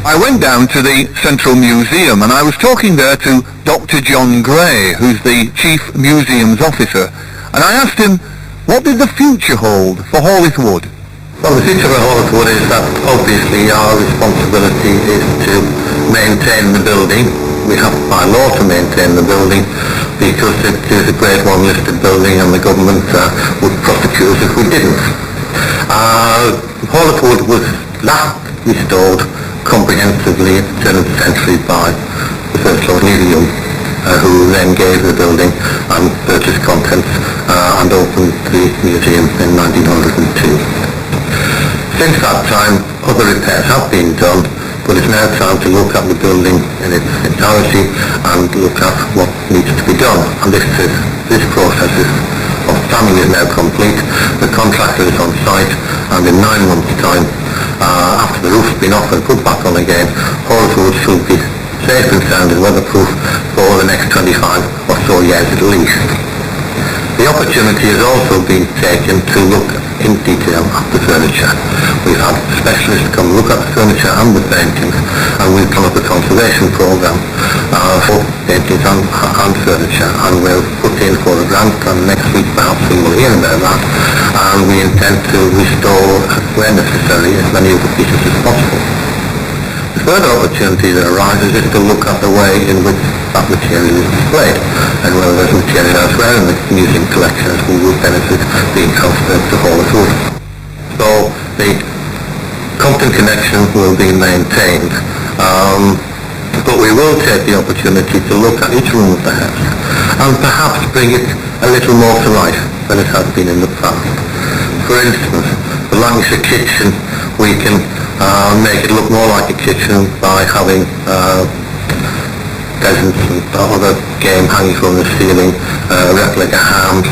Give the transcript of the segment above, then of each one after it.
I went down to the Central Museum and I was talking there to Dr. John Gray, who's the Chief Museums Officer, and I asked him, what did the future hold for Hawley's Wood? Well, the future of Hawley's Wood is that obviously our responsibility is to maintain the building. We have by law to maintain the building because it is a Grade 1 listed building and the government would prosecute us if we didn't. Hawley's Wood was last restored comprehensively at the turn of the century by the First Lord Needham, who then gave the building and purchased contents and opened the museum in 1902. Since that time, other repairs have been done, but it's now time to look at the building in its entirety and look at what needs to be done. And this process of planning is now complete. The contractor is on site, and in 9 months' time, after the roof's been off and put back on again, Hawley's Wood should be safe and sound and weatherproof for the next 25 or so years at least. The opportunity has also been taken to look in detail at the furniture. We've had specialists come look at the furniture and the paintings, and we've come up with a conservation programme for paintings and furniture, and we'll put in for a grant, and next week perhaps we will hear about that, and we intend to restore, where necessary, as many of the pieces as possible. The further opportunity that arises is to look at the way in which that material is displayed, and whether there's material elsewhere in the museum collections who would benefit being transferred to Hawley's Wood. So the Crompton connection will be maintained, but we will take the opportunity to look at each room of the house and perhaps bring it a little more to life than it has been in the past. For instance, the Lancashire kitchen, we can make it look more like a kitchen by having pheasants and other game hanging from the ceiling, replica hams,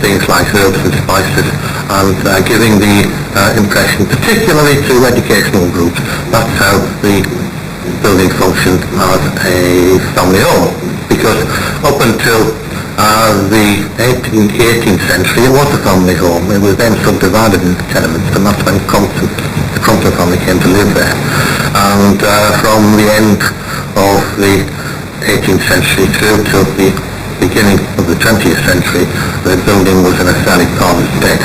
things like herbs and spices, and giving the impression, particularly to educational groups, that's how the building functioned as a family home. Because up until the 18th century it was a family home. It was then subdivided into tenements, and that's when the Crompton family came to live there. And from the end of the 18th century through to the beginning of the 20th century, the building was in a fairly parlous state.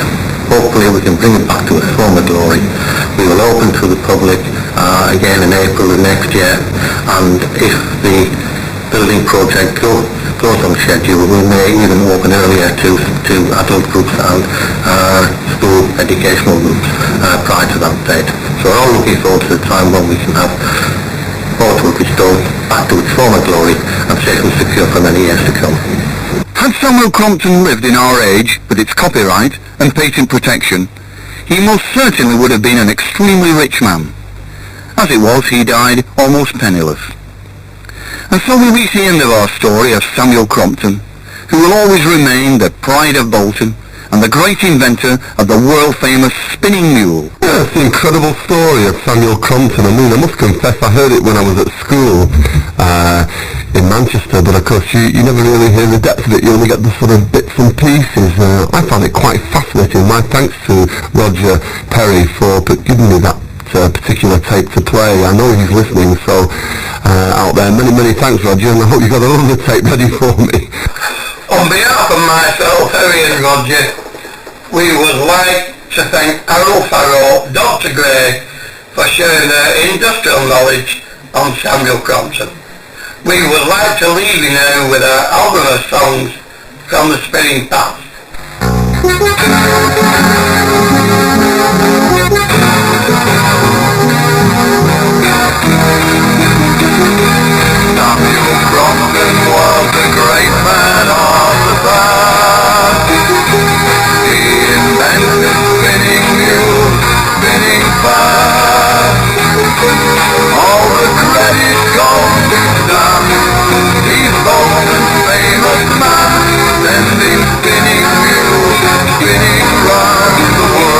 Hopefully we can bring it back to its former glory. We will open to the public again in April of next year, and if the building project goes on schedule, we may even open earlier to adult groups and school educational groups prior to that date. So we're all looking forward to the time when we can have Hawley's Wood restored back to its former glory and safe and secure for many years to come. Had Samuel Crompton lived in our age, with its copyright and patent protection, he most certainly would have been an extremely rich man. As it was, he died almost penniless. And so we reach the end of our story of Samuel Crompton, who will always remain the pride of Bolton and the great inventor of the world-famous spinning mule. Yeah, it's an incredible story of Samuel Crompton. I mean, I must confess I heard it when I was at school in Manchester, but of course you never really hear the depth of it. You only get the sort of bits and pieces. I found it quite fascinating. My thanks to Roger Perry for giving me that particular tape to play. I know he's listening, so out there, many thanks, Roger, and I hope you've got another tape ready for me. On behalf of myself, Harry and Roger, we would like to thank Farrow, Dr. Gray, for sharing their industrial knowledge on Samuel Crompton. We would like to leave you now with our album of songs from the spinning past. Samuel Crompton was a great man of the past. He invented spinning mules, spinning fast. All the credit goes to Sam. He's Bolton's famous man, sending spinning mules, spinning round the world.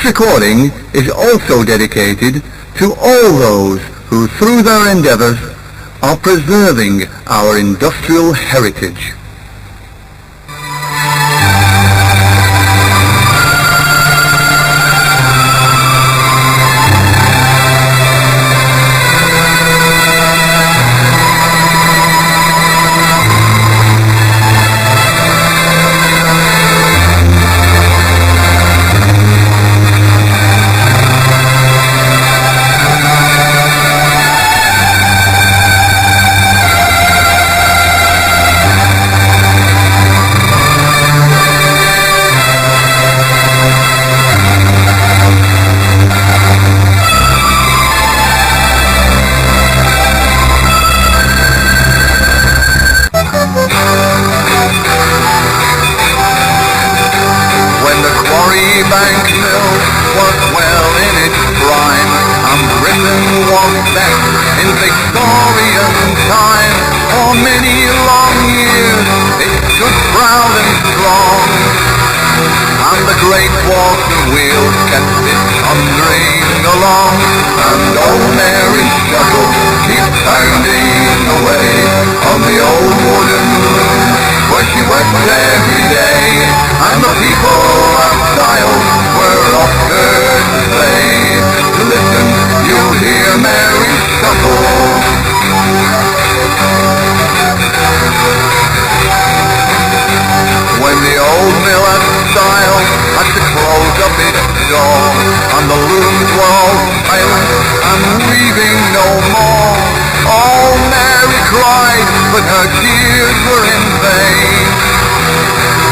recording is also dedicated to all those who, through their endeavours, are preserving our industrial heritage. Bank Mill was well in its prime, and Britain was best in Victorian time. For many long years it stood proud and strong, and the great water wheel kept it thundering along. And old Mary Shuttle keeps pounding away on the old wooden loom, where she worked every day, and the people of Style were off her to say, listen, you'll hear Mary Shuttle. When the old mill at Style had to close up its door, and the looms were all silent and weaving no more, oh, Mary cried, but her tears were in vain.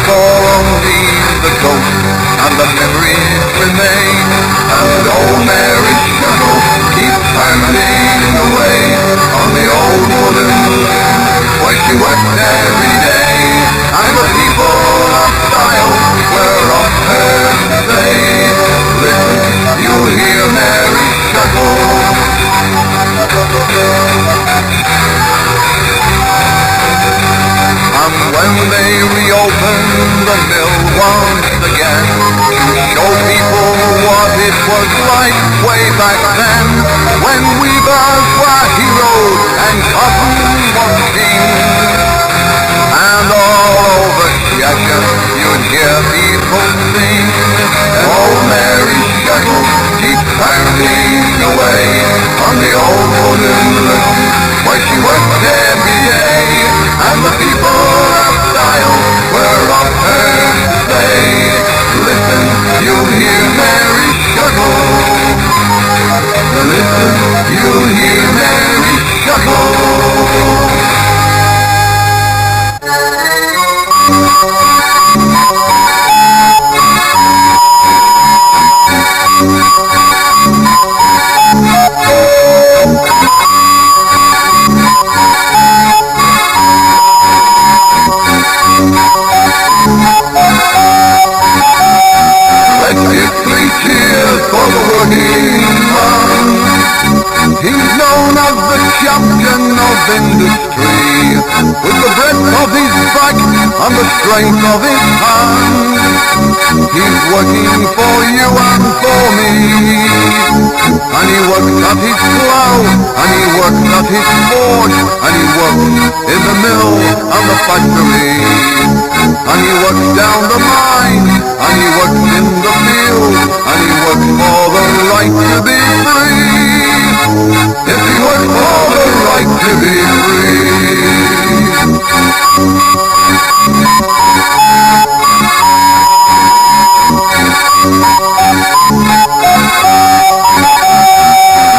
For only the ghost and the memories remain, and old Mary Shuttle keeps pounding away on the old wooden loom, where she worked every day, and the people of Style were off her to say, listen, you'll hear Mary Shuttle. And when they reopened the mill once again, to show people what it was like way back then, when weavers were heroes and cotton was king, and all over Cheshire you'd hear people sing, oh, Mary Shuttle keeps pounding away on the old wooden loom, where she worked every day, and the people of Style were off her to say, listen, you'll hear Mary Shuttle. Listen, you'll hear Mary Shuttle. Let's give 3 cheers for the working man. He's known as the champion of industry, with the breadth of his back and the strength of his hand. He's working for you and for me, and he works at his plough, and he works at his forge, and he works in the mill and the factory, and he works down the mine, and he works in the field, and he works for the right to be free. Yes, he works for the right to be free.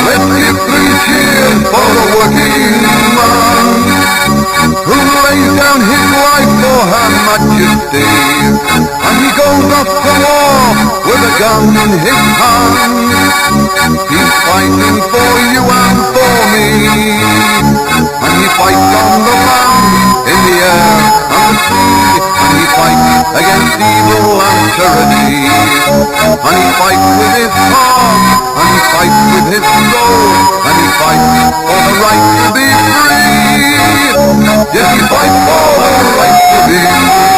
Let's give 3 cheers for the working man, who lays down his life for Her Majesty, and he goes off to war with a gun in his hand. He's fighting for you and for me, and he fights on the land, in the air and the sea, and he fights against evil and tyranny, and he fights with his heart, and he fights with his soul, and he fights for the right to be free. Yes, he fights for the right to be free.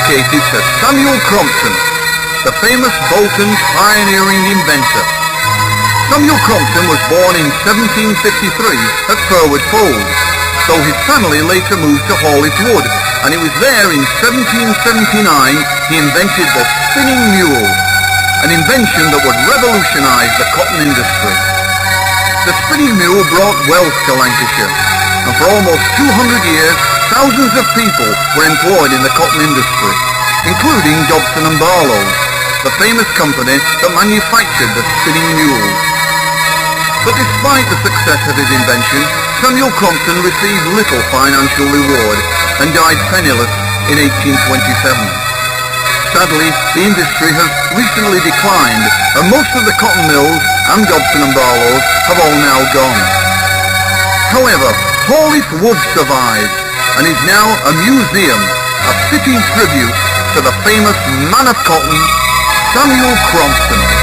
dedicated to Samuel Crompton, the famous Bolton's pioneering inventor. Samuel Crompton was born in 1753 at Furwood Fold, though his family later moved to Hawley Wood, and it was there in 1779 he invented the spinning mule, an invention that would revolutionise the cotton industry. The spinning mule brought wealth to Lancashire, and for almost 200 years thousands of people were employed in the cotton industry, including Dobson and Barlow, the famous company that manufactured the spinning mules. But despite the success of his invention, Samuel Crompton received little financial reward and died penniless in 1827. Sadly, the industry has recently declined, and most of the cotton mills and Dobson and Barlows have all now gone. However, Hawley Wood survives and is now a museum, a fitting tribute to the famous man of cotton, Samuel Crompton.